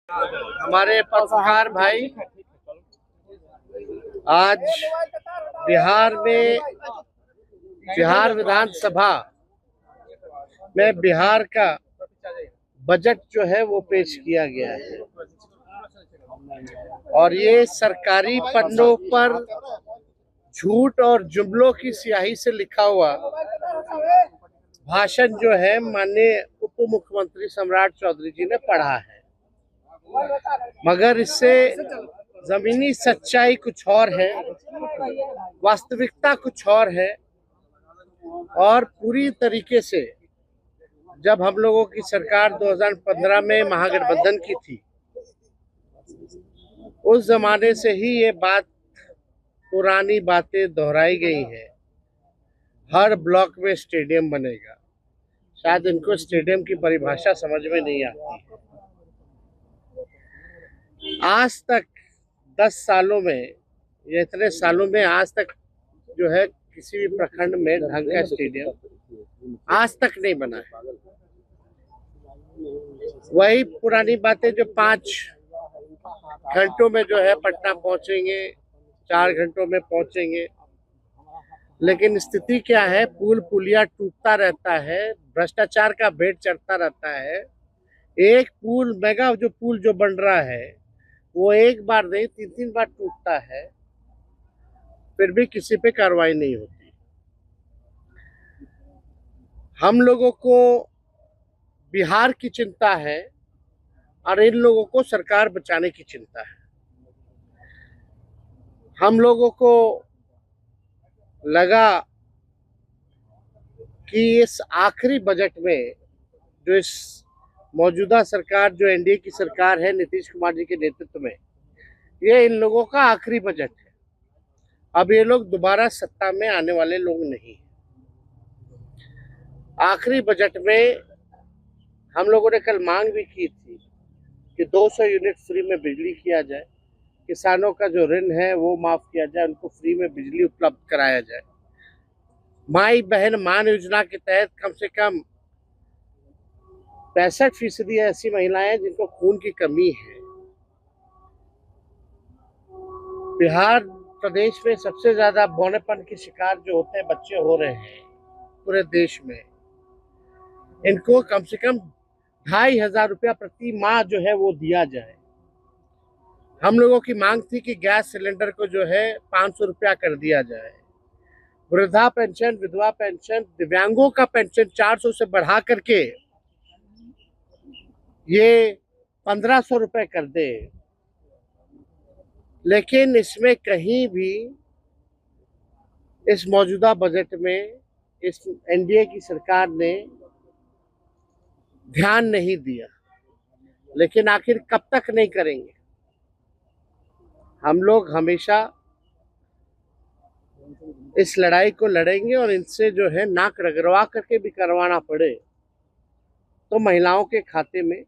हमारे पत्रकार भाई, आज बिहार में बिहार विधानसभा में बिहार का बजट जो है वो पेश किया गया है और ये सरकारी पन्नों पर झूठ और जुमलों की स्याही से लिखा हुआ भाषण जो है माननीय उप मुख्यमंत्री सम्राट चौधरी जी ने पढ़ा है, मगर इससे जमीनी सच्चाई कुछ और है, वास्तविकता कुछ और है। और पूरी तरीके से जब हम लोगों की सरकार 2015 में महागठबंधन की थी, उस जमाने से ही ये बात पुरानी बातें दोहराई गई है। हर ब्लॉक में स्टेडियम बनेगा। शायद इनको स्टेडियम की परिभाषा समझ में नहीं आती है। आज तक 10 सालों में या इतने सालों में आज तक जो है किसी भी प्रखंड में ढंग का स्टेडियम आज तक नहीं बना है। वही पुरानी बातें जो 5 घंटों में जो है पटना पहुंचेंगे, 4 घंटों में पहुंचेंगे, लेकिन स्थिति क्या है? पुल पुलिया टूटता रहता है, भ्रष्टाचार का भेंट चढ़ता रहता है। एक पुल मेगा जो पुल जो बन रहा है वो एक बार नहीं 3-3 बार टूटता है, फिर भी किसी पे कार्रवाई नहीं होती। हम लोगों को बिहार की चिंता है और इन लोगों को सरकार बचाने की चिंता है। हम लोगों को लगा कि इस आखिरी बजट में जो इस मौजूदा सरकार जो एनडीए की सरकार है नीतीश कुमार जी के नेतृत्व में, ये इन लोगों का आखिरी बजट है। अब ये लोग दोबारा सत्ता में आने वाले लोग नहीं। आखिरी बजट में हम लोगों ने कल मांग भी की थी कि 200 यूनिट फ्री में बिजली किया जाए, किसानों का जो ऋण है वो माफ किया जाए, उनको फ्री में बिजली उपलब्ध कराया जाए। माई बहन मान योजना के तहत कम से कम 65% ऐसी महिलाएं जिनको खून की कमी है। बिहार प्रदेश में सबसे ज्यादा बौनेपन की शिकार जो होते हैं बच्चे हो रहे हैं पूरे देश में। इनको कम से कम 2500 रुपया प्रति माह जो है वो दिया जाए। हम लोगों की मांग थी कि गैस सिलेंडर को जो है 500 रुपया कर दिया जाए। वृद्धा पेंशन, विधवा पेंशन, दिव्यांगों का पेंशन 400 से बढ़ा करके ये 1500 रुपए कर दे। लेकिन इसमें कहीं भी इस मौजूदा बजट में इस एनडीए की सरकार ने ध्यान नहीं दिया। लेकिन आखिर कब तक नहीं करेंगे? हम लोग हमेशा इस लड़ाई को लड़ेंगे और इनसे जो है नाक रगड़वा करके भी करवाना पड़े तो महिलाओं के खाते में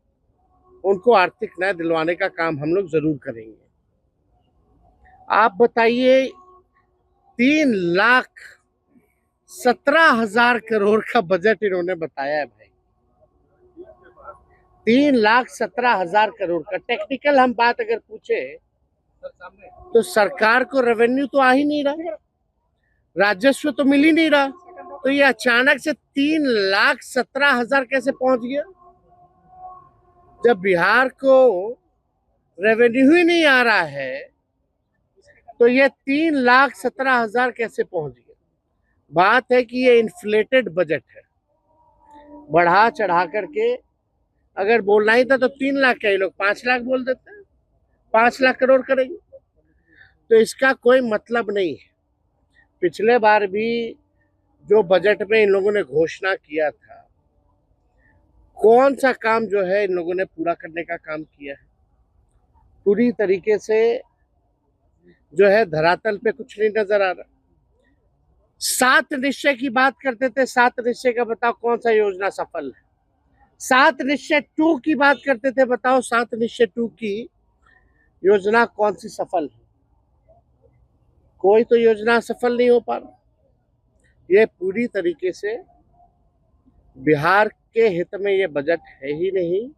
उनको आर्थिक न्याय दिलवाने का काम हम लोग जरूर करेंगे। आप बताइए, 3,17,000 करोड़ का बजट इन्होंने बताया है भाई। 3,17,000 करोड़ का। टेक्निकल हम बात अगर पूछे तो सरकार को रेवेन्यू तो आ ही नहीं रहा, राजस्व तो मिल ही नहीं रहा, तो ये अचानक से 3,17,000 कैसे पहुंच गया? जब बिहार को रेवेन्यू ही नहीं आ रहा है तो ये 3,17,000 कैसे पहुंच गया? बात है कि ये इन्फ्लेटेड बजट है। बढ़ा चढ़ा करके अगर बोलना ही था तो 3 लाख का, ये लोग 5 लाख बोल देते हैं, 5 लाख करोड़ करेंगे, तो इसका कोई मतलब नहीं है। पिछले बार भी जो बजट में इन लोगों ने घोषणा किया था, कौन सा काम जो है इन लोगों ने पूरा करने का काम किया है? पूरी तरीके से जो है धरातल पे कुछ नहीं नजर आ रहा। 7 निश्चय की बात करते थे, 7 निश्चय का बताओ कौन सा योजना सफल है? 7 निश्चय 2 की बात करते थे, बताओ 7 निश्चय 2 की योजना कौन सी सफल है? कोई तो योजना सफल नहीं हो पा रहा। ये पूरी तरीके से बिहार के हित में ये बजट है ही नहीं।